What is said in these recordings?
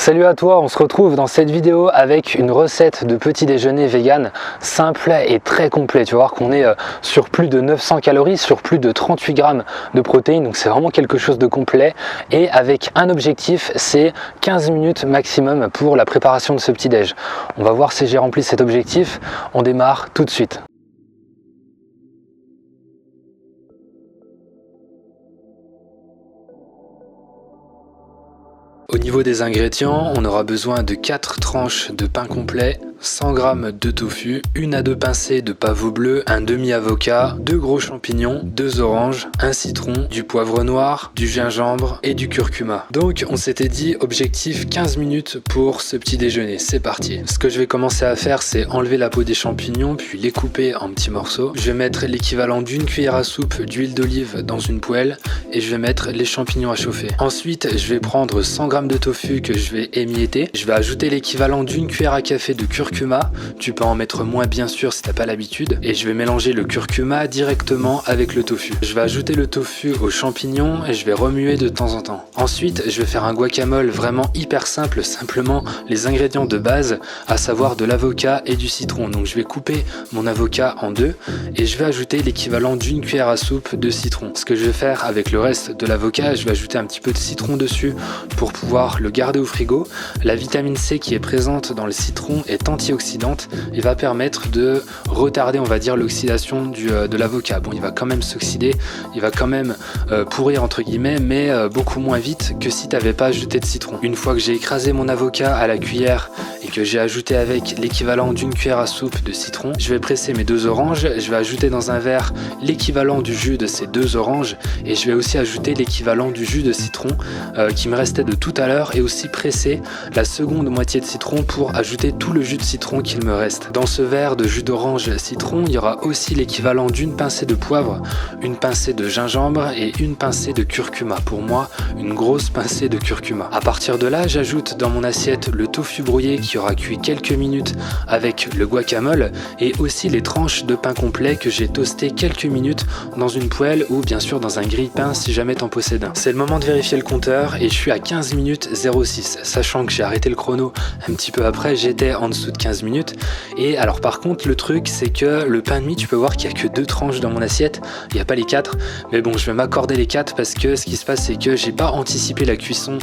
Salut à toi, on se retrouve dans cette vidéo avec une recette de petit déjeuner vegan simple et très complet. Tu vas voir qu'on est sur plus de 900 calories, sur plus de 38 grammes de protéines, donc c'est vraiment quelque chose de complet et avec un objectif, c'est 15 minutes maximum pour la préparation de ce petit déj. On va voir si j'ai rempli cet objectif, on démarre tout de suite. Au niveau des ingrédients, on aura besoin de 4 tranches de pain complet, 100 g de tofu, 1 à 2 pincées de pavot bleu, un demi-avocat, 2 gros champignons, 2 oranges, un citron, du poivre noir, du gingembre et du curcuma. Donc on s'était dit objectif 15 minutes pour ce petit déjeuner, c'est parti. Ce que je vais commencer à faire, c'est enlever la peau des champignons puis les couper en petits morceaux. Je vais mettre l'équivalent d'une cuillère à soupe d'huile d'olive dans une poêle et je vais mettre les champignons à chauffer. Ensuite, je vais prendre 100 g de tofu que je vais émietter. Je vais ajouter l'équivalent d'une cuillère à café de curcuma. Tu peux en mettre moins bien sûr si t'as pas l'habitude. Et je vais mélanger le curcuma directement avec le tofu. Je vais ajouter le tofu aux champignons et je vais remuer de temps en temps. Ensuite, je vais faire un guacamole vraiment hyper simple, simplement les ingrédients de base, à savoir de l'avocat et du citron. Donc je vais couper mon avocat en deux et je vais ajouter l'équivalent d'une cuillère à soupe de citron. Ce que je vais faire avec le reste de l'avocat, je vais ajouter un petit peu de citron dessus pour pouvoir le garder au frigo. La vitamine C qui est présente dans le citron est antioxydante et va permettre de retarder, on va dire, l'oxydation de l'avocat. Bon, il va quand même s'oxyder, il va quand même pourrir entre guillemets, mais beaucoup moins vite que si tu n'avais pas ajouté de citron. Une fois que j'ai écrasé mon avocat à la cuillère et que j'ai ajouté avec l'équivalent d'une cuillère à soupe de citron, je vais presser mes 2 oranges, je vais ajouter dans un verre l'équivalent du jus de ces 2 oranges et je vais aussi ajouter l'équivalent du jus de citron qui me restait de tout à l'heure et aussi presser la seconde moitié de citron pour ajouter tout le jus de citron qu'il me reste. Dans ce verre de jus d'orange citron, il y aura aussi l'équivalent d'une pincée de poivre, une pincée de gingembre et une pincée de curcuma. Pour moi, une grosse pincée de curcuma. À partir de là, j'ajoute dans mon assiette le tofu brouillé qui aura cuit quelques minutes avec le guacamole et aussi les tranches de pain complet que j'ai toasté quelques minutes dans une poêle ou bien sûr dans un grille-pain si jamais t'en possèdes un. C'est le moment de vérifier le compteur et je suis à 15 minutes 06, sachant que j'ai arrêté le chrono un petit peu après, j'étais en dessous de 15 minutes. Et alors par contre, le truc c'est que le pain de mie, tu peux voir qu'il n'y a que 2 tranches dans mon assiette, il n'y a pas les 4, mais bon, je vais m'accorder les 4 parce que ce qui se passe c'est que j'ai pas anticipé la cuisson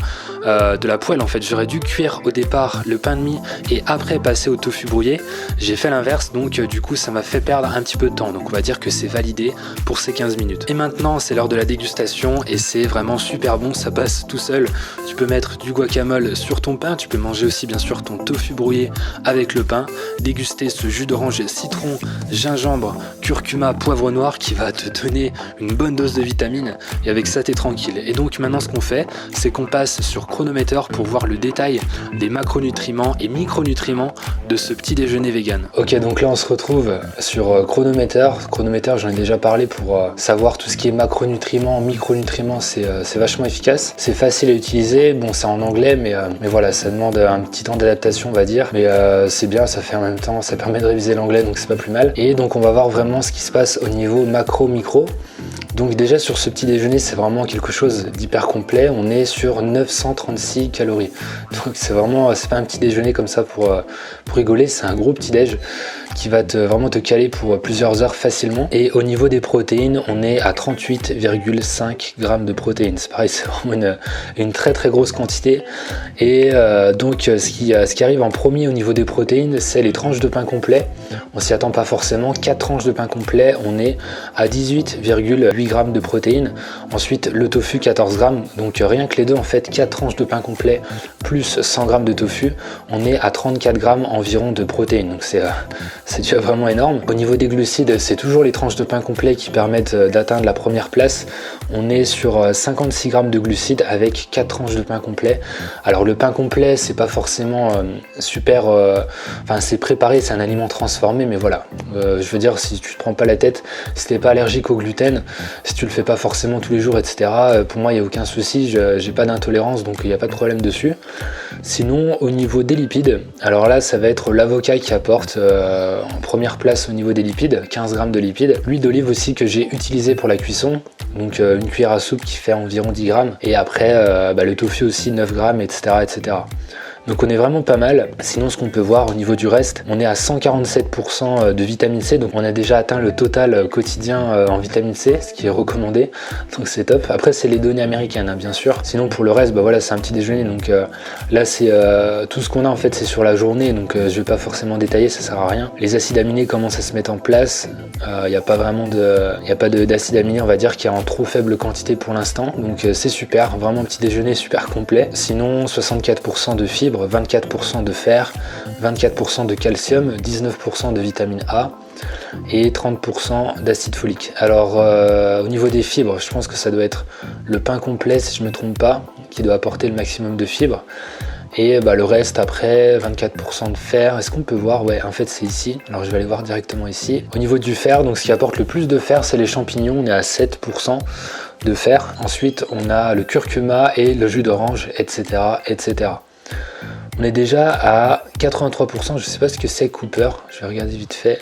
de la poêle. En fait, j'aurais dû cuire au départ le pain de mie et après passer au tofu brouillé. J'ai fait l'inverse, donc du coup ça m'a fait perdre un petit peu de temps, donc on va dire que c'est validé pour ces 15 minutes. Et maintenant c'est l'heure de la dégustation et c'est vraiment super bon, ça passe tout seul. Tu peux mettre du guacamole sur ton pain, tu peux manger aussi bien sûr ton tofu brouillé avec le pain, déguster ce jus d'orange citron, gingembre, curcuma, poivre noir qui va te donner une bonne dose de vitamines et avec ça t'es tranquille. Et donc maintenant ce qu'on fait, c'est qu'on passe sur chronomètre pour voir le détail des macronutriments et micronutriments de ce petit déjeuner vegan. Ok, donc là on se retrouve sur chronomètre. Chronomètre, j'en ai déjà parlé pour savoir tout ce qui est macronutriments, micronutriments, c'est vachement efficace. C'est facile à utiliser, bon c'est en anglais mais voilà, ça demande un petit temps d'adaptation on va dire, mais c'est bien, ça fait en même temps, ça permet de réviser l'anglais donc c'est pas plus mal. Et donc on va voir vraiment ce qui se passe au niveau macro-micro. Donc déjà sur ce petit déjeuner c'est vraiment quelque chose d'hyper complet, on est sur 936 calories. Donc c'est vraiment, c'est pas un petit déjeuner comme ça pour rigoler, c'est un gros petit déj qui va vraiment te caler pour plusieurs heures facilement. Et au niveau des protéines, on est à 38,5 grammes de protéines. C'est pareil, c'est vraiment une très très grosse quantité. Et donc ce qui arrive en premier au niveau des protéines, c'est les tranches de pain complet. On s'y attend pas forcément. 4 tranches de pain complet, on est à 18,8 grammes de protéines. Ensuite le tofu 14 grammes. Donc rien que les deux en fait, 4 tranches de pain complet plus 100 grammes de tofu, on est à 34 grammes environ de protéines. Donc c'est déjà vraiment énorme. Au niveau des glucides, c'est toujours les tranches de pain complet qui permettent d'atteindre la première place. On est sur 56 grammes de glucides avec 4 tranches de pain complet. Alors le pain complet, c'est pas forcément super... Enfin c'est préparé, c'est un aliment transformé, mais voilà. Je veux dire, si tu te prends pas la tête, si t'es pas allergique au gluten, si tu le fais pas forcément tous les jours, etc. Pour moi, il n'y a aucun souci, j'ai pas d'intolérance, donc il n'y a pas de problème dessus. Sinon, au niveau des lipides, alors là, ça va être l'avocat qui apporte en première place au niveau des lipides, 15 grammes de lipides. L'huile d'olive aussi que j'ai utilisée pour la cuisson, donc une cuillère à soupe qui fait environ 10 grammes. Et après, le tofu aussi, 9 grammes, etc. etc. Donc on est vraiment pas mal. Sinon ce qu'on peut voir au niveau du reste, on est à 147% de vitamine C, donc on a déjà atteint le total quotidien en vitamine C, ce qui est recommandé, donc c'est top. Après c'est les données américaines hein, bien sûr. Sinon pour le reste, bah voilà, c'est un petit déjeuner, donc là c'est tout ce qu'on a en fait, c'est sur la journée, donc je vais pas forcément détailler, ça sert à rien. Les acides aminés commencent à se mettre en place. Il n'y a pas vraiment d'acides aminés, on va dire, qui est en trop faible quantité pour l'instant, donc c'est super, vraiment un petit déjeuner super complet. Sinon 64% de fibres, 24% de fer, 24% de calcium, 19% de vitamine A et 30% d'acide folique. Alors au niveau des fibres, je pense que ça doit être le pain complet si je me trompe pas, qui doit apporter le maximum de fibres. Et bah, le reste après, 24% de fer. Est-ce qu'on peut voir? Ouais, en fait c'est ici. Alors je vais aller voir directement ici. Au niveau du fer, donc ce qui apporte le plus de fer, c'est les champignons. On est à 7% de fer. Ensuite, on a le curcuma et le jus d'orange, etc., etc. On est déjà à 83%. Je sais pas ce que c'est Cooper. Je vais regarder vite fait.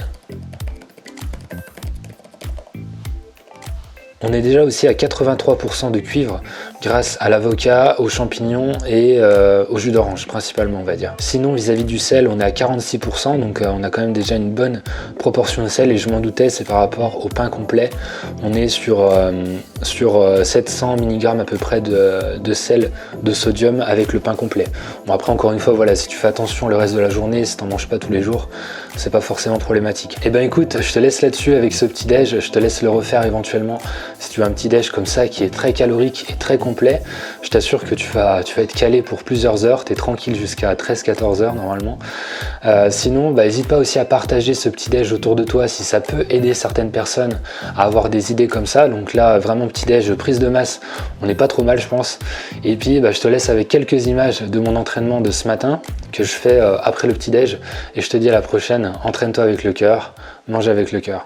On est déjà aussi à 83% de cuivre grâce à l'avocat, aux champignons et au jus d'orange principalement on va dire. Sinon vis-à-vis du sel on est à 46%, donc on a quand même déjà une bonne proportion de sel et je m'en doutais, c'est par rapport au pain complet. On est sur 700 mg à peu près de sel de sodium avec le pain complet. Bon après encore une fois voilà, si tu fais attention le reste de la journée, si t'en manges pas tous les jours, c'est pas forcément problématique. Et ben écoute, je te laisse là-dessus avec ce petit déj, je te laisse le refaire éventuellement si tu veux un petit déj comme ça qui est très calorique et très complet. Je t'assure que tu vas être calé pour plusieurs heures, tu es tranquille jusqu'à 13-14 heures normalement. Sinon, bah, n'hésite pas aussi à partager ce petit déj autour de toi si ça peut aider certaines personnes à avoir des idées comme ça. Donc là, vraiment petit déj, prise de masse, on n'est pas trop mal je pense. Et puis bah, je te laisse avec quelques images de mon entraînement de ce matin que je fais après le petit déj et je te dis à la prochaine. Entraîne-toi avec le cœur, mange avec le cœur.